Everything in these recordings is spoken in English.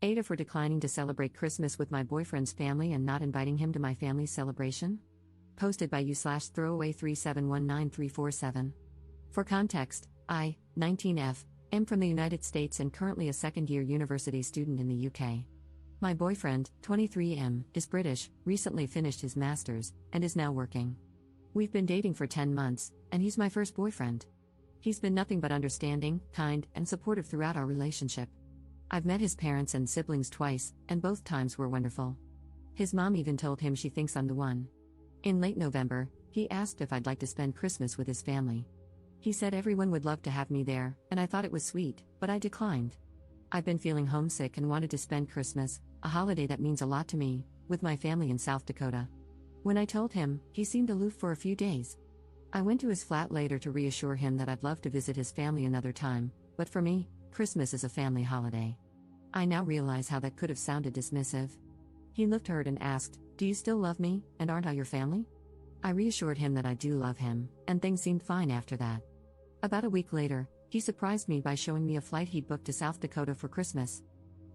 AITAH for declining to celebrate Christmas with my boyfriend's family and not inviting him to my family's celebration? Posted by you/throwaway3719347. For context, I, 19F, am from the United States and currently a second-year university student in the UK. My boyfriend, 23M, is British, recently finished his master's, and is now working. We've been dating for 10 months, and he's my first boyfriend. He's been nothing but understanding, kind, and supportive throughout our relationship. I've met his parents and siblings twice, and both times were wonderful. His mom even told him she thinks I'm the one. In late November, he asked if I'd like to spend Christmas with his family. He said everyone would love to have me there, and I thought it was sweet, but I declined. I've been feeling homesick and wanted to spend Christmas, a holiday that means a lot to me, with my family in South Dakota. When I told him, he seemed aloof for a few days. I went to his flat later to reassure him that I'd love to visit his family another time, but for me, Christmas is a family holiday. I now realize how that could have sounded dismissive. He looked hurt and asked, "Do you still love me, and aren't I your family?" I reassured him that I do love him, and things seemed fine after that. About a week later, he surprised me by showing me a flight he'd booked to South Dakota for Christmas.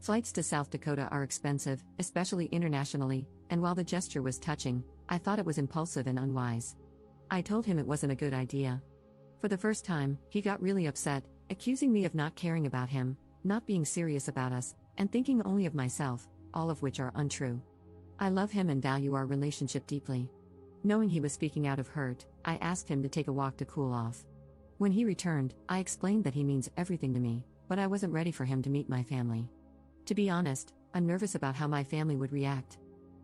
Flights to South Dakota are expensive, especially internationally, and while the gesture was touching, I thought it was impulsive and unwise. I told him it wasn't a good idea. For the first time, he got really upset, accusing me of not caring about him, not being serious about us, and thinking only of myself, all of which are untrue. I love him and value our relationship deeply. Knowing he was speaking out of hurt, I asked him to take a walk to cool off. When he returned, I explained that he means everything to me, but I wasn't ready for him to meet my family. To be honest, I'm nervous about how my family would react.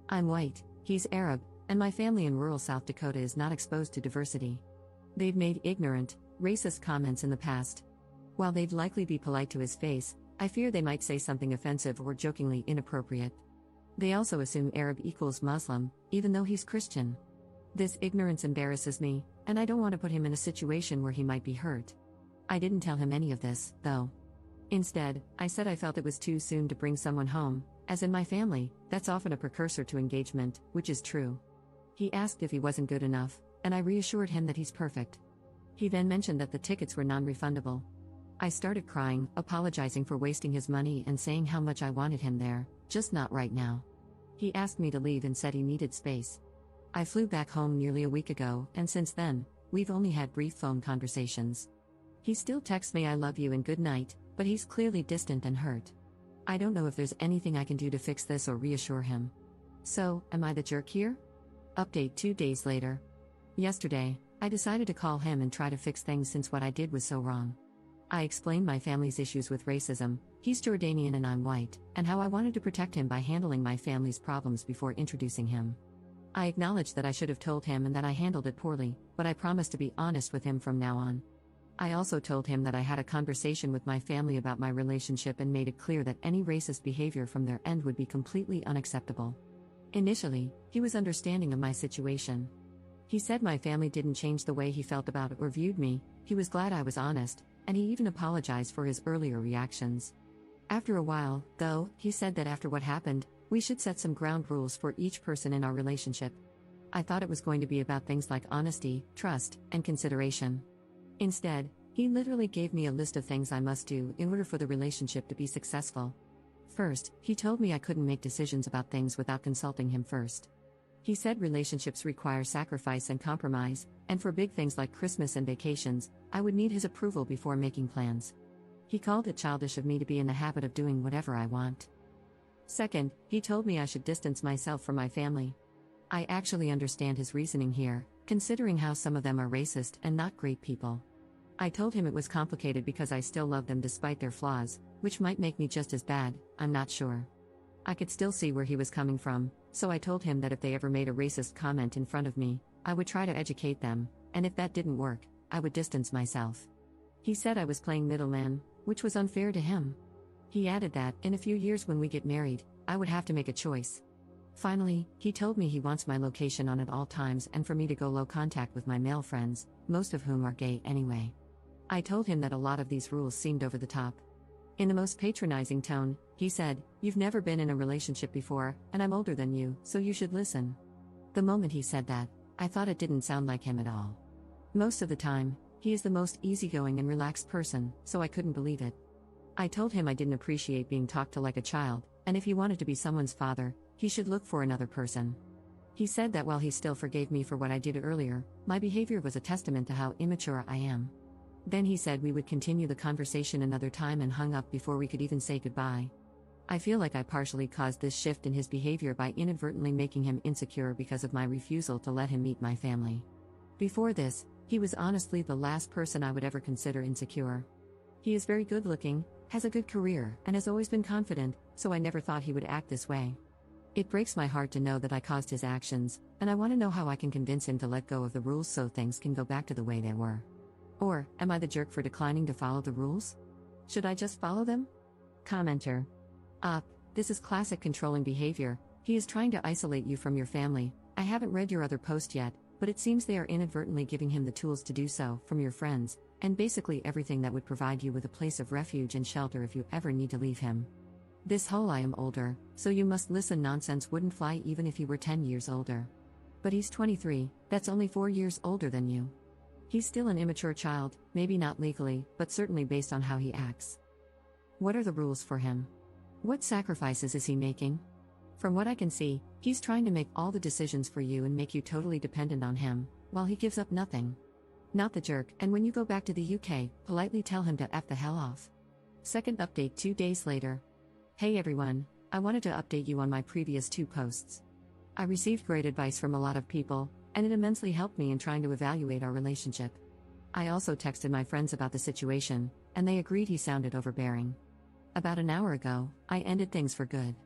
I'm white, he's Arab, and my family in rural South Dakota is not exposed to diversity. They've made ignorant, racist comments in the past. While they'd likely be polite to his face, I fear they might say something offensive or jokingly inappropriate. They also assume Arab equals Muslim, even though he's Christian. This ignorance embarrasses me, and I don't want to put him in a situation where he might be hurt. I didn't tell him any of this, though. Instead, I said I felt it was too soon to bring someone home, as in my family, that's often a precursor to engagement, which is true. He asked if he wasn't good enough, and I reassured him that he's perfect. He then mentioned that the tickets were non-refundable. I started crying, apologizing for wasting his money and saying how much I wanted him there, just not right now. He asked me to leave and said he needed space. I flew back home nearly a week ago, and since then, we've only had brief phone conversations. He still texts me "I love you" and "good night," but he's clearly distant and hurt. I don't know if there's anything I can do to fix this or reassure him. So, am I the jerk here? Update 2 days later. Yesterday, I decided to call him and try to fix things since what I did was so wrong. I explained my family's issues with racism, he's Jordanian and I'm white, and how I wanted to protect him by handling my family's problems before introducing him. I acknowledged that I should have told him and that I handled it poorly, but I promised to be honest with him from now on. I also told him that I had a conversation with my family about my relationship and made it clear that any racist behavior from their end would be completely unacceptable. Initially, he was understanding of my situation. He said my family didn't change the way he felt about it or viewed me, he was glad I was honest, and he even apologized for his earlier reactions. After a while, though, he said that after what happened, we should set some ground rules for each person in our relationship. I thought it was going to be about things like honesty, trust, and consideration. Instead, he literally gave me a list of things I must do in order for the relationship to be successful. First, he told me I couldn't make decisions about things without consulting him first. He said relationships require sacrifice and compromise, and for big things like Christmas and vacations, I would need his approval before making plans. He called it childish of me to be in the habit of doing whatever I want. Second, he told me I should distance myself from my family. I actually understand his reasoning here, considering how some of them are racist and not great people. I told him it was complicated because I still love them despite their flaws, which might make me just as bad, I'm not sure. I could still see where he was coming from, so I told him that if they ever made a racist comment in front of me, I would try to educate them, and if that didn't work, I would distance myself. He said I was playing middleman, which was unfair to him. He added that, in a few years when we get married, I would have to make a choice. Finally, he told me he wants my location on at all times and for me to go low contact with my male friends, most of whom are gay anyway. I told him that a lot of these rules seemed over the top. In the most patronizing tone, he said, "You've never been in a relationship before, and I'm older than you, so you should listen." The moment he said that, I thought it didn't sound like him at all. Most of the time, he is the most easygoing and relaxed person, so I couldn't believe it. I told him I didn't appreciate being talked to like a child, and if he wanted to be someone's father, he should look for another person. He said that while he still forgave me for what I did earlier, my behavior was a testament to how immature I am. Then he said we would continue the conversation another time and hung up before we could even say goodbye. I feel like I partially caused this shift in his behavior by inadvertently making him insecure because of my refusal to let him meet my family. Before this, he was honestly the last person I would ever consider insecure. He is very good looking, has a good career, and has always been confident, so I never thought he would act this way. It breaks my heart to know that I caused his actions, and I want to know how I can convince him to let go of the rules so things can go back to the way they were. Or, am I the jerk for declining to follow the rules? Should I just follow them? Commenter. This is classic controlling behavior. He is trying to isolate you from your family. I haven't read your other post yet, but it seems they are inadvertently giving him the tools to do so, from your friends, and basically everything that would provide you with a place of refuge and shelter if you ever need to leave him. This whole "I am older, so you must listen" nonsense wouldn't fly even if he were 10 years older. But he's 23, that's only 4 years older than you. He's still an immature child, maybe not legally, but certainly based on how he acts. What are the rules for him? What sacrifices is he making? From what I can see, he's trying to make all the decisions for you and make you totally dependent on him, while he gives up nothing. Not the jerk, and when you go back to the UK, politely tell him to F the hell off. Second update 2 days later. Hey everyone, I wanted to update you on my previous 2 posts. I received great advice from a lot of people, and it immensely helped me in trying to evaluate our relationship. I also texted my friends about the situation, and they agreed he sounded overbearing. About an hour ago, I ended things for good.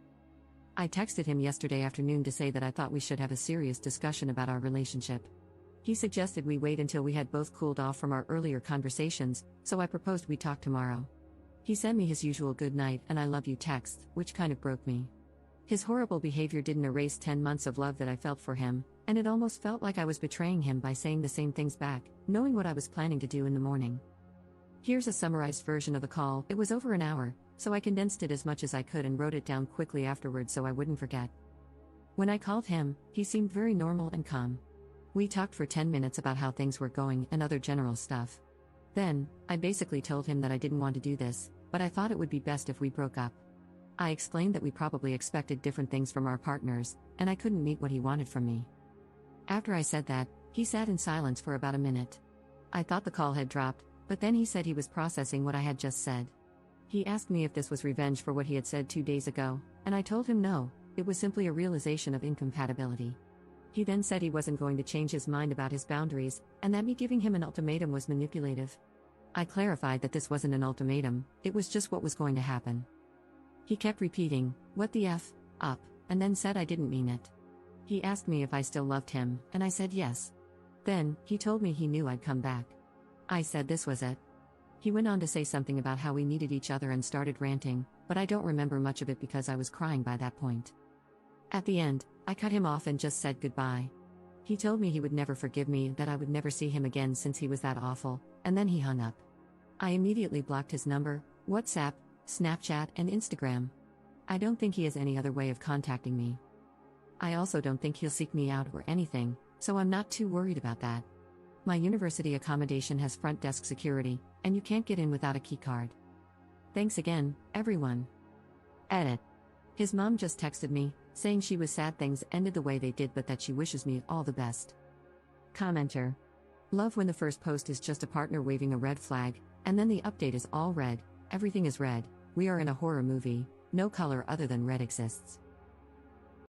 I texted him yesterday afternoon to say that I thought we should have a serious discussion about our relationship. He suggested we wait until we had both cooled off from our earlier conversations, so I proposed we talk tomorrow. He sent me his usual "good night" and "I love you" text, which kind of broke me. His horrible behavior didn't erase 10 months of love that I felt for him, and it almost felt like I was betraying him by saying the same things back, knowing what I was planning to do in the morning. Here's a summarized version of the call. It was over an hour, so I condensed it as much as I could and wrote it down quickly afterwards so I wouldn't forget. When I called him, he seemed very normal and calm. We talked for 10 minutes about how things were going and other general stuff. Then, I basically told him that I didn't want to do this, but I thought it would be best if we broke up. I explained that we probably expected different things from our partners, and I couldn't meet what he wanted from me. After I said that, he sat in silence for about a minute. I thought the call had dropped, but then he said he was processing what I had just said. He asked me if this was revenge for what he had said 2 days ago, and I told him no, it was simply a realization of incompatibility. He then said he wasn't going to change his mind about his boundaries, and that me giving him an ultimatum was manipulative. I clarified that this wasn't an ultimatum, it was just what was going to happen. He kept repeating, "What the F, up," and then said I didn't mean it. He asked me if I still loved him, and I said yes. Then, he told me he knew I'd come back. I said this was it. He went on to say something about how we needed each other and started ranting, but I don't remember much of it because I was crying by that point. At the end, I cut him off and just said goodbye. He told me he would never forgive me and that I would never see him again since he was that awful, and then he hung up. I immediately blocked his number, WhatsApp, Snapchat, and Instagram. I don't think he has any other way of contacting me. I also don't think he'll seek me out or anything, so I'm not too worried about that. My university accommodation has front desk security, and you can't get in without a key card. Thanks again, everyone. Edit. His mom just texted me, saying she was sad things ended the way they did but that she wishes me all the best. Commenter. Love when the first post is just a partner waving a red flag, and then the update is all red, everything is red, we are in a horror movie, no color other than red exists.